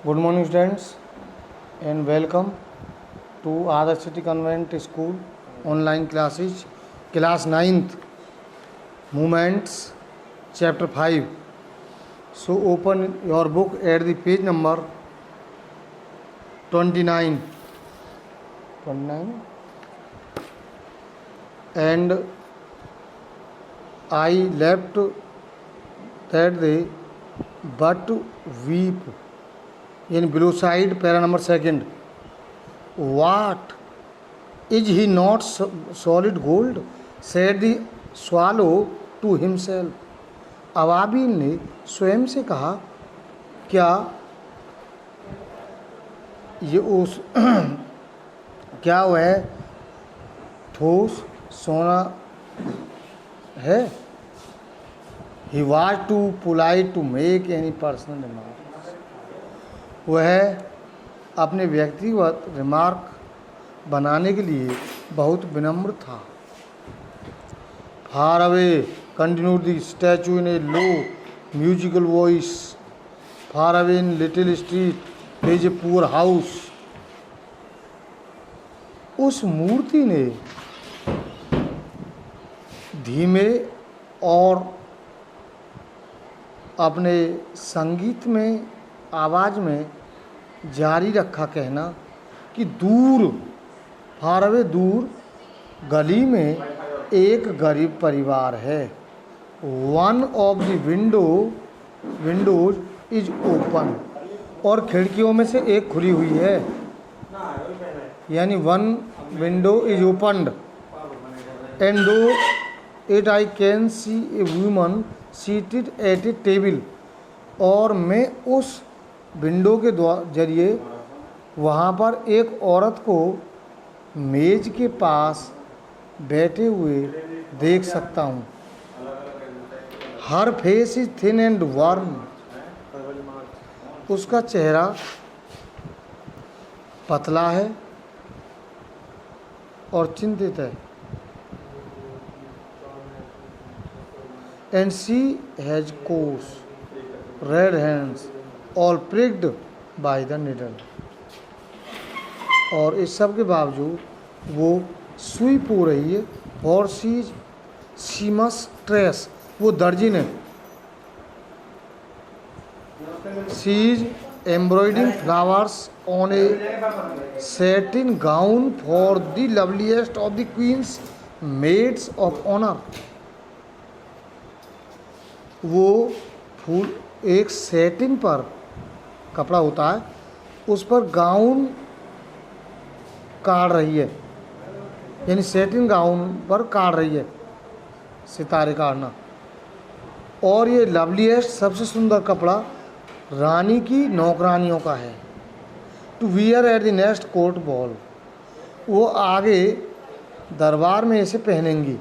Good morning, students, and welcome to Adarsh City Convent School online classes, class 9th, Movements, chapter 5. So, open your book at the page number 29. And I left that day but weep. In below side, para number 2. What? Is he not solid gold? Said the swallow to himself. अबाबिल ने स्वयं से कहा, क्या ये उस क्या वह ठोस सोना है? He was too polite to make any personal remark. वह अपने व्यक्तिगत रिमार्क बनाने के लिए बहुत विनम्र था. Far away, continued the statue in a low, musical voice. Far away in little street, there is a poor house. उस मूर्ति ने धीमे और अपने संगीत में आवाज़ में जारी रखा कहना कि दूर, फार अवे, दूर गली में एक गरीब परिवार है. One of the windows is open, और खिड़कियों में से एक खुली हुई है. यानी one window is opened and through it I can see a woman seated at a table, और मैं उस विंडो के जरिए वहाँ पर एक औरत को मेज के पास बैठे हुए देख सकता हूँ. Her face is thin and warm, उसका चेहरा पतला है और चिंतित है. And she has coarse red hands all pricked by the needle, और इस सब के बावजूद वो सुई पो रही है. फॉर शी मस्ट ट्रेस, वो दर्जी ने. She is embroidering flowers on a satin gown for the loveliest of the queen's maids of honour. वो फूल एक सैटिन पर कपड़ा होता है, उस पर गाउन काट रही है. यानी सैटिन गाउन पर काट रही है, सितारे काटना. और ये लवलीएस्ट, सबसे सुंदर कपड़ा रानी की नौकरानियों का है. To wear at the next court ball, वो आगे दरबार में इसे पहनेंगी.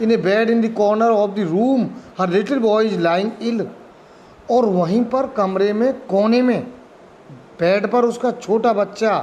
In a bed in the corner of the room her little boy is lying ill, और वहीं पर कमरे में कोने में बेड पर उसका छोटा बच्चा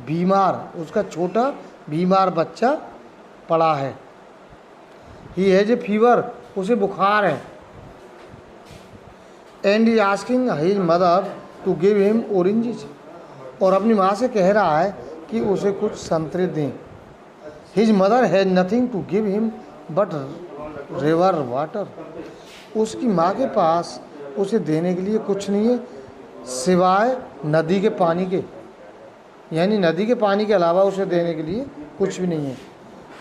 बीमार, उसका छोटा बीमार बच्चा पड़ा है. ही हैज ए फीवर, उसे बुखार है. And he asking his mother to give him oranges, और अपनी माँ से कह रहा है कि उसे कुछ संतरे दें. His mother has nothing to give him but river water, उसकी माँ के पास उसे देने के लिए कुछ नहीं है सिवाय नदी के पानी के. यानी नदी के पानी के अलावा उसे देने के लिए कुछ भी नहीं है.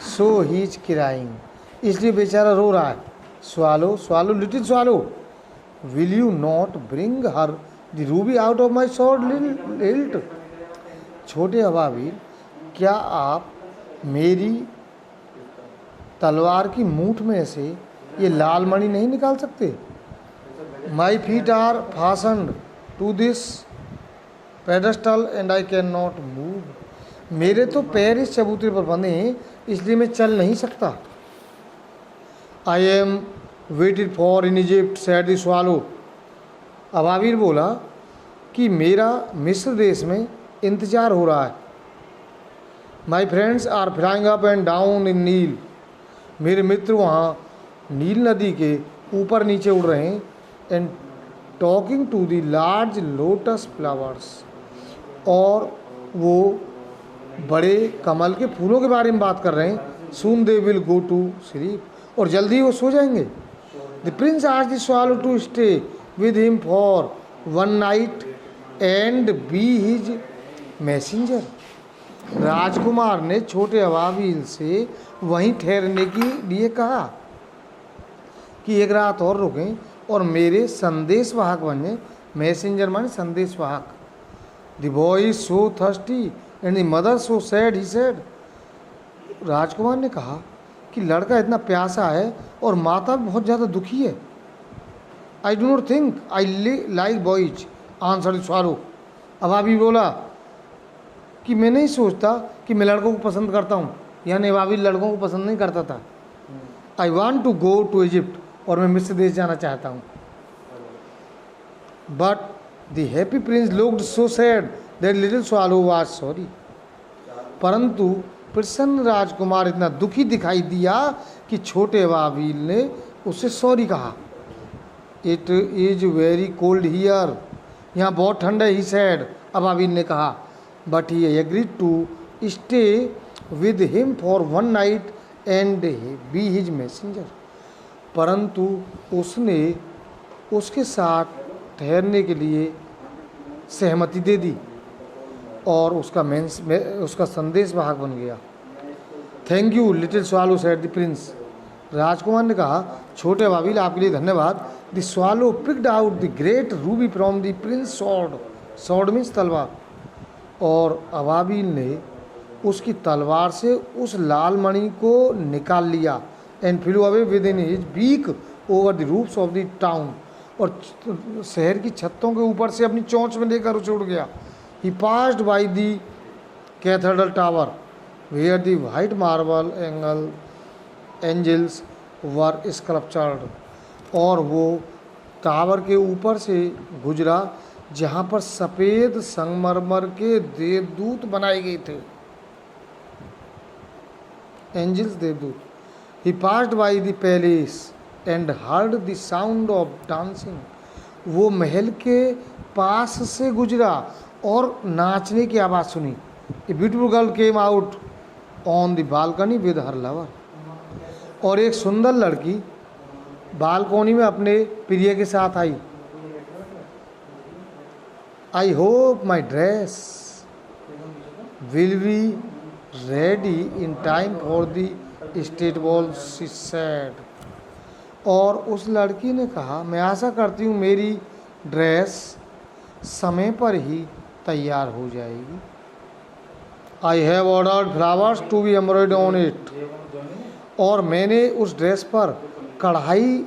सो ही इज क्राइंग, इसलिए बेचारा रो रहा है. Swallow swallow little swallow, will you not bring her the Ruby out of my sword hilt. छोटे अबाबिल, क्या आप मेरी तलवार की मूठ में से ये लाल मणि नहीं निकाल सकते? My feet are fastened to this pedestal and I can not move, मेरे तो पैर इस चबूतरे पर बंधे हैं, इसलिए मैं चल नहीं सकता. I am waited for in Egypt said the swallow, अबाबिल बोला कि मेरा मिस्र देश में इंतज़ार हो रहा है. My friends are flying up and down in Nile, मेरे मित्र वहाँ नील नदी के ऊपर नीचे उड़ रहे हैं. And talking to the large lotus flowers, और वो बड़े कमल के फूलों के बारे में बात कर रहे हैं। Soon they will go to sleep, और जल्दी वो सो जाएंगे। The prince asked the swallow to stay with him for one night and be his messenger. राजकुमार ने छोटे अबाबिल से वहीं ठहरने के लिए कहा कि एक रात और रुकें और मेरे संदेशवाहक बने। मैसेंजर माने संदेशवाहक। The boy is so thirsty and the mother so sad, he said. राजकुमार ने कहा कि लड़का इतना प्यासा है और माता बहुत ज़्यादा दुखी है। I do not think I like boys, answer swallow. अबाबी बोला कि मैं नहीं सोचता कि मैं लड़कों को पसंद करता हूँ, यानी अबाबी लड़कों को पसंद नहीं करता था। I want to go to Egypt, और मैं मिस्र देश जाना चाहता हूँ। But the happy prince looked so sad that little swallow was sorry. परंतु प्रसन्न राजकुमार इतना दुखी दिखाई दिया कि छोटे अबाबील ने उससे सॉरी कहा। It is very cold here, यहाँ बहुत ठंड है, ही सैड। अबाबील ने कहा। But he agreed to stay with him for one night and be his messenger. परंतु उसने उसके साथ ठहरने के लिए सहमति दे दी और उसका संदेशवाहक बन गया। Thank you little swallow, said the prince. राजकुमार ने कहा, छोटे अबाबिल आपके लिए धन्यवाद। The swallow picked out the great ruby from the prince sword, sword means तलवार, और अबाबिल ने उसकी तलवार से उस लाल मणि को निकाल लिया। And flew away with in his beak over the roofs of the town, और शहर की छतों के ऊपर से अपनी चोंच में लेकर उसे उड़ गया। He passed by the cathedral tower where the white marble angels were sculptured, और वो टावर के ऊपर से गुजरा जहाँ पर सफ़ेद संगमरमर के देवदूत बनाए गए थे, एंजल्स देवदूत। He passed by the palace and heard the sound of dancing, वो महल के पास से गुजरा और नाचने की आवाज़ सुनी। A beautiful girl came out on the balcony with her lover, और एक सुंदर लड़की बालकोनी में अपने प्रिय के साथ आई। I hope my dress will be ready in time for the state ball, she said. और उस लड़की ने कहा, मैं आशा करती हूँ मेरी ड्रेस समय पर ही तैयार हो जाएगी। I have ordered flowers to be embroidered on it, और मैंने उस ड्रेस पर कढ़ाई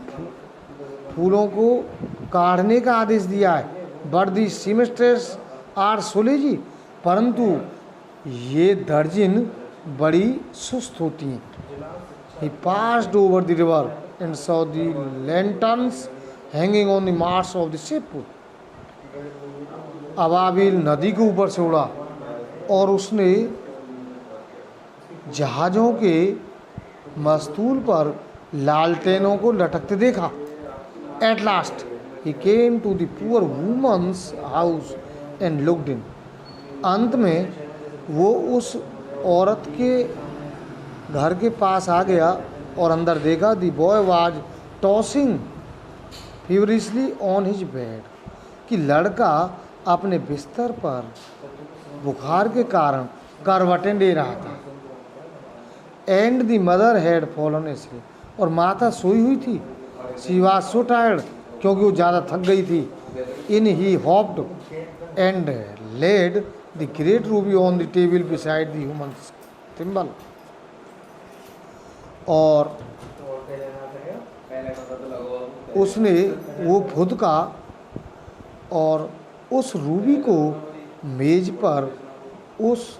फूलों को काढ़ने का आदेश दिया है। But the seamstress are so lazy, परंतु ये दर्जिन बड़ी सुस्त होती हैं। He passed over the river and saw the lanterns hanging on the masts of the ship. अबाबिल नदी के ऊपर से उड़ा और उसने जहाज़ों के मस्तूल पर लालटेनों को लटकते देखा। At last he came to the poor woman's house and looked in. अंत में वो उस औरत के घर के पास आ गया और अंदर देखा। The boy was tossing feverishly on his bed, कि लड़का अपने बिस्तर पर बुखार के कारण करवटें ले रहा था। And the mother had fallen asleep, और माता सोई हुई थी। शी वाज सो टायर्ड, क्योंकि वो ज़्यादा थक गई थी। In he hopped and laid the great ruby on the table beside the human thimble, और उसने वो खुद का और उस रूबी को मेज पर उस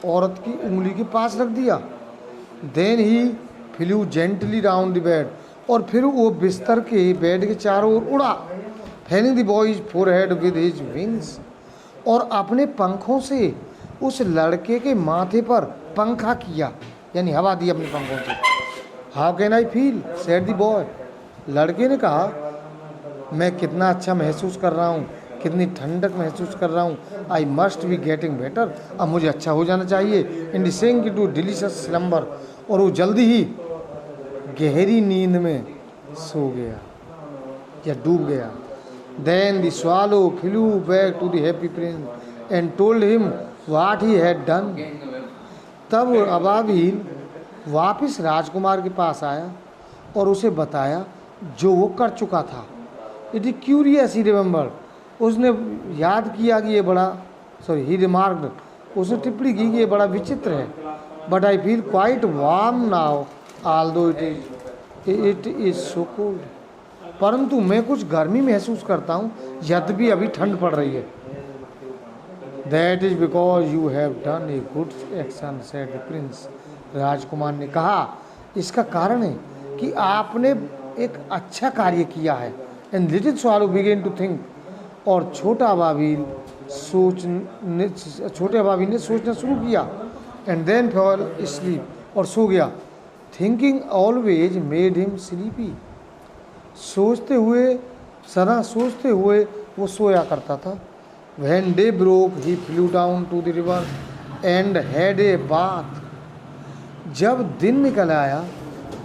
औरत की उंगली के पास रख दिया। Then he flew gently round the bed, और फिर वो बिस्तर के बेड के चारों ओर उड़ा। Fanning the boys forehead with his wings, और अपने पंखों से उस लड़के के माथे पर पंखा किया, यानी हवा दी अपने पंखों से। How can I feel, said the boy. लड़के ने कहा, मैं कितना अच्छा महसूस कर रहा हूँ, कितनी ठंडक महसूस कर रहा हूँ। I must be getting better, अब मुझे अच्छा हो जाना चाहिए। In sink to delicious slumber, और वो जल्दी ही गहरी नींद में सो गया या डूब गया। Then the swallow flew back to the happy prince and told him what he had done. तब अबाबिल वापस राजकुमार के पास आया और उसे बताया जो वो कर चुका था। It is curious he remember, उसने याद किया कि ये बड़ा, सॉरी ही रिमार्क्ड, उसने टिप्पणी की कि ये बड़ा विचित्र है। But I feel quite warm now although it is so cold, परंतु मैं कुछ गर्मी महसूस करता हूँ यद्यपि अभी ठंड पड़ रही है। That is because you have done a good action said the prince, राजकुमार ने कहा इसका कारण है कि आपने एक अच्छा कार्य किया है। And little swallow began to think, और छोटे अबाबिल ने सोचना शुरू किया। एंड देन फॉल स्लीप, और सो गया। Thinking always made him sleepy, सदा सोचते हुए वो सोया करता था। When day broke he flew down to the river and had a bath, जब दिन निकल आया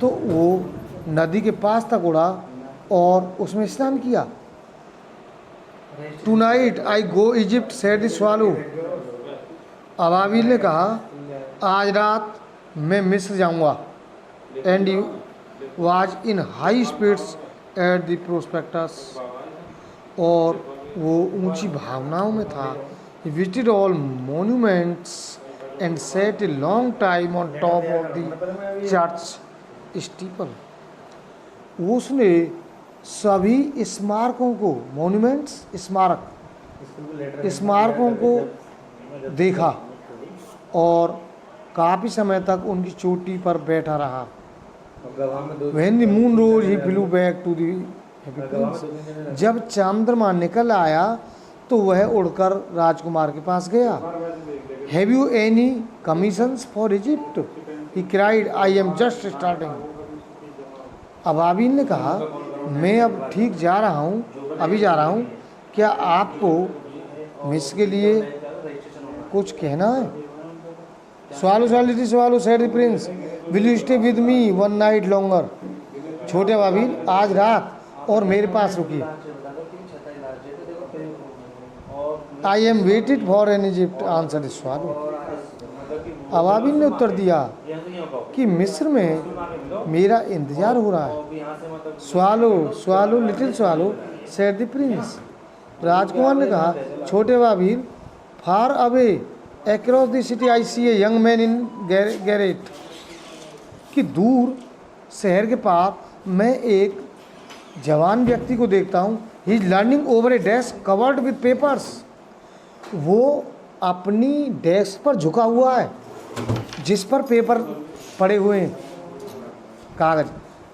तो वो नदी के पास तक उड़ा और उसमें स्नान किया। Tonight I go Egypt said the swallow, अबाबिल ने कहा आज रात मैं मिस्र जाऊंगा। And you was in high spirits at the prospectus, और वो ऊंची भावनाओं में था। He visited all monuments and sat a long time on top of the church steeple, उसने सभी स्मारकों को, मॉन्यूमेंट्स स्मारकों को देखा और काफ़ी समय तक उनकी चोटी पर बैठा रहा। When the moon rose, he flew back to the happy prince. जब चंद्रमा निकल आया तो वह उड़कर राजकुमार के पास गया। Have you any commissions for Egypt? He cried, I am just starting. अबाबिल ने कहा मैं अब ठीक जा रहा हूँ, अभी जा रहा हूँ, क्या आपको मिस्र के लिए कुछ कहना है? Swallow swallow said the prince, will you stay with me one night longer. छोटे अबाबिल आज रात और मेरे पास रुकिए। I am waited for in Egypt answer swallow, अबाबिल ने उत्तर दिया कि मिस्र में मेरा इंतजार हो रहा है। Swallow little swallow said the prince, राजकुमार ने कहा छोटे अबाबिल far away across the city I see a young man in garret, कि दूर शहर के पार मैं एक जवान व्यक्ति को देखता हूँ। He is learning over A desk covered with papers, वो अपनी डेस्क पर झुका हुआ है जिस पर पेपर पड़े हुए हैं, कागज।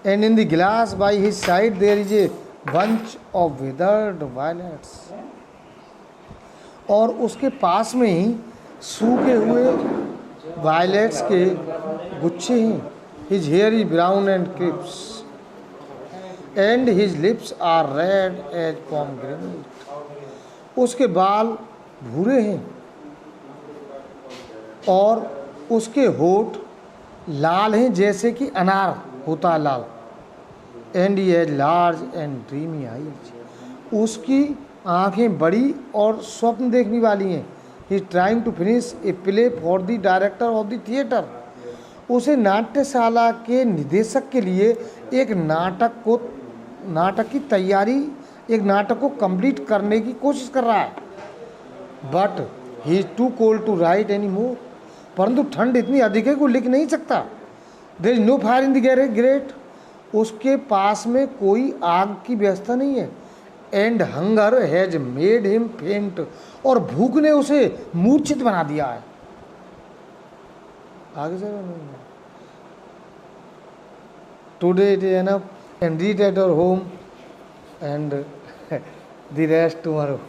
And in the glass by his side there is a bunch of withered violets, और उसके पास में ही सूखे हुए वायलेट्स के गुच्छे हैं। His hair is brown and crisp and his lips are red as pomegranate, उसके बाल भूरे हैं और उसके होठ लाल हैं जैसे कि अनार होता है लाल। And he has large and dreamy eyes, उसकी आंखें बड़ी और स्वप्न देखने वाली हैं। He is trying to finish a play for the director of the theatre, उसे नाट्यशाला के निदेशक के लिए एक नाटक की तैयारी, एक नाटक को कंप्लीट करने की कोशिश कर रहा है। But he is too cold to write any more, परंतु ठंड इतनी अधिक है कि वो लिख नहीं सकता। There is no fire in the grate, उसके पास में कोई आग की व्यवस्था नहीं है। And hunger has made him faint, और भूख ने उसे मूर्छित बना दिया है। आगे से today it is enough and read at your home and the rest tomorrow.